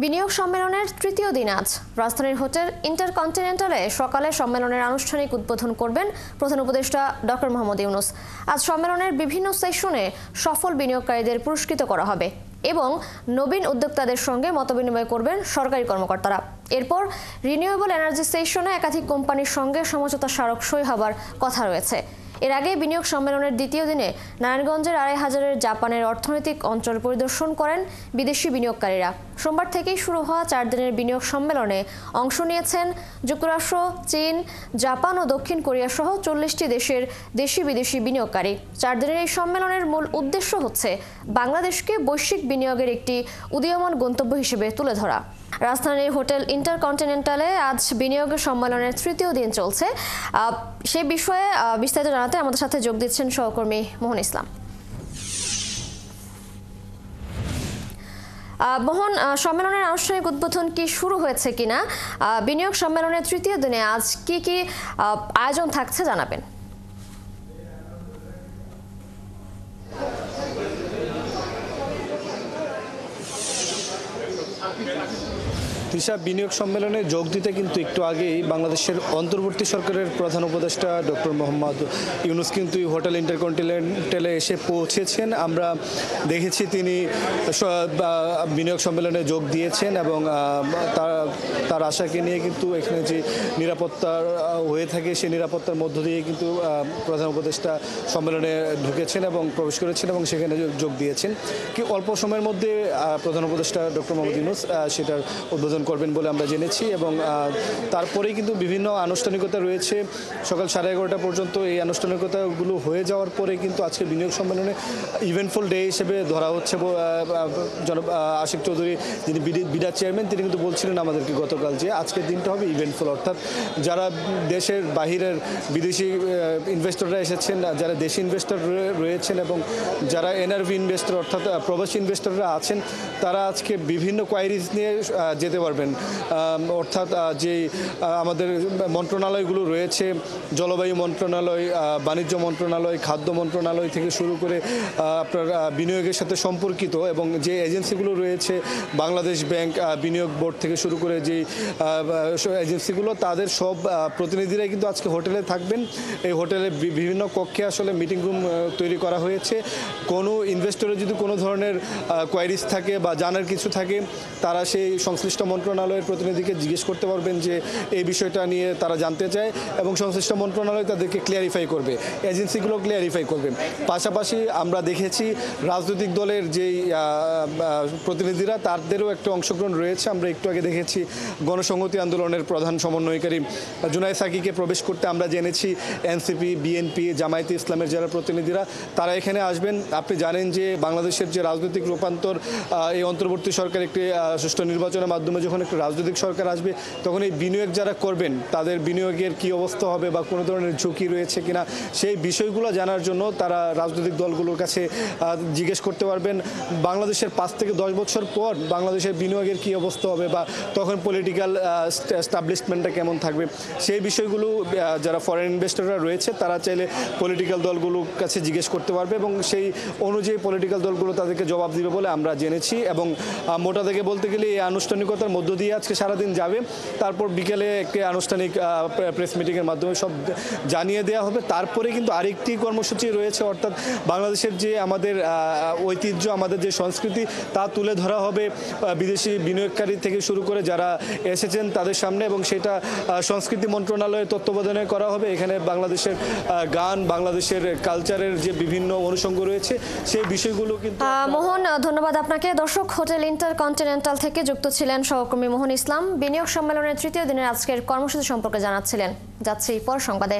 বিনিয়োগ সম্মেলনের তৃতীয় দিন আজ রাজধানীর হোটেল ইন্টারকন্টিনেন্টালে সকালে সম্মেলনের আনুষ্ঠানিক উদ্বোধন করবেন প্রধান উপদেষ্টা ডক্টর মোহাম্মদ ইউনূস। আজ সম্মেলনের বিভিন্ন সেশনে সফল বিনিয়োগকারীদের পুরস্কৃত করা হবে এবং নবীন উদ্যোক্তাদের সঙ্গে মতবিনিময় করবেন সরকারি কর্মকর্তারা। এরপর রিনিউয়েবল এনার্জি সেশনে একাধিক কোম্পানির সঙ্গে সমঝোতা স্মারক সই হবার কথা রয়েছে। এর আগে বিনিয়োগ সম্মেলনের দ্বিতীয় দিনে নারায়ণগঞ্জের ২৫০০-এর জাপানের অর্থনৈতিক অঞ্চল পরিদর্শন করেন বিদেশি বিনিয়োগকারীরা। সোমবার থেকেই শুরু হওয়া ৪ দিনের বিনিয়োগ সম্মেলনে অংশ নিয়েছেন যুক্তরাষ্ট্র, চীন, জাপান ও দক্ষিণ কোরিয়া সহ ৪০টি দেশের দেশি বিদেশি বিনিয়োগকারী। ৪ দিনের এই সম্মেলনের মূল উদ্দেশ্য হচ্ছে বাংলাদেশকে বৈশ্বিক বিনিয়োগের একটি উদীয়মান গন্তব্য হিসেবে তুলে ধরা। রাজধানীর হোটেল ইন্টারকন্টিনেন্টালে আজ বিনিয়োগের সম্মেলনের তৃতীয় দিন চলছে। সেই বিষয়ে বিস্তারিত জানাতে আমাদের সাথে যোগ দিচ্ছেন সহকর্মী মোহন ইসলাম। মোহন, সম্মেলনের আনুষ্ঠানিক উদ্বোধন কি শুরু হয়েছে কিনা, বিনিয়োগ সম্মেলনের তৃতীয় দিনে আজ কি কি আয়োজন থাকছে জানাবেন। তৃষা, বিনিয়োগ সম্মেলনে যোগ দিতে কিন্তু একটু আগেই বাংলাদেশের অন্তর্বর্তী সরকারের প্রধান উপদেষ্টা ডক্টর মোহাম্মদ ইউনূস কিন্তু হোটেল ইন্টারকন্টিনেন্টালে এসে পৌঁছেছেন। আমরা দেখেছি তিনি বিনিয়োগ সম্মেলনে যোগ দিয়েছেন এবং তার আশাকে নিয়ে কিন্তু এখানে যে নিরাপত্তা হয়ে থাকে সেই নিরাপত্তার মধ্য দিয়ে কিন্তু প্রধান উপদেষ্টা সম্মেলনে ঢুকেছেন এবং প্রবেশ করেছেন এবং সেখানে যোগ দিয়েছেন। কি অল্প সময়ের মধ্যে প্রধান উপদেষ্টা ডক্টর মোহাম্মদ ইউনূস সেটার উদ্বোধন করবেন বলে আমরা জেনেছি এবং তারপরেই কিন্তু বিভিন্ন আনুষ্ঠানিকতা রয়েছে। সকাল 11:30 পর্যন্ত এই আনুষ্ঠানিকতাগুলো হয়ে যাওয়ার পরে কিন্তু আজকে বিনিয়োগ সম্মেলনে ইভেন্টফুল ডে হিসেবে ধরা হচ্ছে। জনাব আশিক চৌধুরী, যিনি বিডা চেয়ারম্যান, তিনি কিন্তু বলছিলেন আমাদেরকে গতকাল যে আজকের দিনটা হবে ইভেন্টফুল, অর্থাৎ যারা দেশের বাহিরের বিদেশি ইনভেস্টররা এসেছেন, যারা দেশি ইনভেস্টর রয়েছেন এবং যারা এনআরভি ইনভেস্টর অর্থাৎ প্রবাসী ইনভেস্টররা আছেন, তারা আজকে বিভিন্ন কোয়ারিজ নিয়ে যেতে পারবেন। অর্থাৎ যে আমাদের মন্ত্রণালয়গুলো রয়েছে, জলবায়ু মন্ত্রণালয়, বাণিজ্য মন্ত্রণালয়, খাদ্য মন্ত্রণালয় থেকে শুরু করে আপনার বিনিয়োগের সাথে সম্পর্কিত এবং যে এজেন্সিগুলো রয়েছে, বাংলাদেশ ব্যাংক, বিনিয়োগ বোর্ড থেকে শুরু করে যে এজেন্সিগুলো, তাদের সব প্রতিনিধিরাই কিন্তু আজকে হোটেলে থাকবেন। এই হোটেলে বিভিন্ন কক্ষে আসলে মিটিং রুম তৈরি করা হয়েছে। কোনো ইনভেস্টরের যদি কোনো ধরনের কোয়ারিজ থাকে বা জানার কিছু থাকে, তারা সেই সংশ্লিষ্ট মন্ত্রণালয়ের প্রতিনিধিকে জিজ্ঞেস করতে পারবেন যে এই বিষয়টা নিয়ে তারা জানতে চায় এবং সংশ্লিষ্ট মন্ত্রণালয় তাদেরকে ক্লিয়ারিফাই করবে, এজেন্সিগুলো ক্লিয়ারিফাই করবে। পাশাপাশি আমরা দেখেছি রাজনৈতিক দলের যেই প্রতিনিধিরা, তাদেরও একটা অংশগ্রহণ রয়েছে। আমরা একটু আগে দেখেছি গণসংহতি আন্দোলনের প্রধান সমন্বয়কারী জুনায়েদ সাকিকে প্রবেশ করতে আমরা জেনেছি এনসিপি, বিএনপি, জামায়াতে ইসলামের যারা প্রতিনিধিরা, তারা এখানে আসবেন। আপনি জানেন যে বাংলাদেশের যে রাজনৈতিক রূপান্তর, এই অন্তর্বর্তী সরকার একটি সুষ্ঠু নির্বাচনের মাধ্যমে যখন একটা রাজনৈতিক সরকার আসবে, তখন এই বিনিয়োগ যারা করবেন তাদের বিনিয়োগের কি অবস্থা হবে বা কোনো ধরনের ঝুঁকি রয়েছে কিনা, সেই বিষয়গুলো জানার জন্য তারা রাজনৈতিক দলগুলোর কাছে জিজ্ঞেস করতে পারবেন। বাংলাদেশের 5 থেকে 10 বছর পর বাংলাদেশের বিনিয়োগের কি অবস্থা হবে বা তখন পলিটিক্যাল এস্টাবলিশমেন্টটা কেমন থাকবে, সেই বিষয়গুলো যারা ফরেন ইনভেস্টররা রয়েছে তারা চাইলে পলিটিক্যাল দলগুলোর কাছে জিজ্ঞেস করতে পারবে এবং সেই অনুযায়ী পলিটিক্যাল দলগুলো তাদেরকে জবাব দিবে বলে আমরা জেনেছি। এবং মোটা থেকে বলতে গেলে এই আনুষ্ঠানিকতার মধ্য দিয়ে আজকে সারাদিন যাবে। তারপর বিকেলে একটি আনুষ্ঠানিক প্রেস মিটিংয়ের মাধ্যমে সব জানিয়ে দেওয়া হবে। তারপরে কিন্তু আরেকটি কর্মসূচি রয়েছে, অর্থাৎ বাংলাদেশের যে আমাদের ঐতিহ্য, আমাদের যে সংস্কৃতি, তা তুলে ধরা হবে বিদেশি বিনিয়োগকারী থেকে শুরু করে যারা এসেছেন তাদের সামনে এবং সেটা সংস্কৃতি মন্ত্রণালয়ের তত্ত্বাবধানে করা হবে। এখানে বাংলাদেশের গান, বাংলাদেশের কালচারের যে বিভিন্ন অনুষঙ্গ রয়েছে, সেই বিষয়গুলো কিন্তু। মোহন, ধন্যবাদ আপনাকে। দর্শক, হোটেল ইন্টারকন্টিনেন্টাল থেকে যুক্ত ছিলেন সহকর্মী মোহন ইসলাম। বিনিয়োগ সম্মেলনের তৃতীয় দিনের আজকের কর্মসূচি সম্পর্কে জানাচ্ছিলেন। যাচ্ছি পর সংবাদে।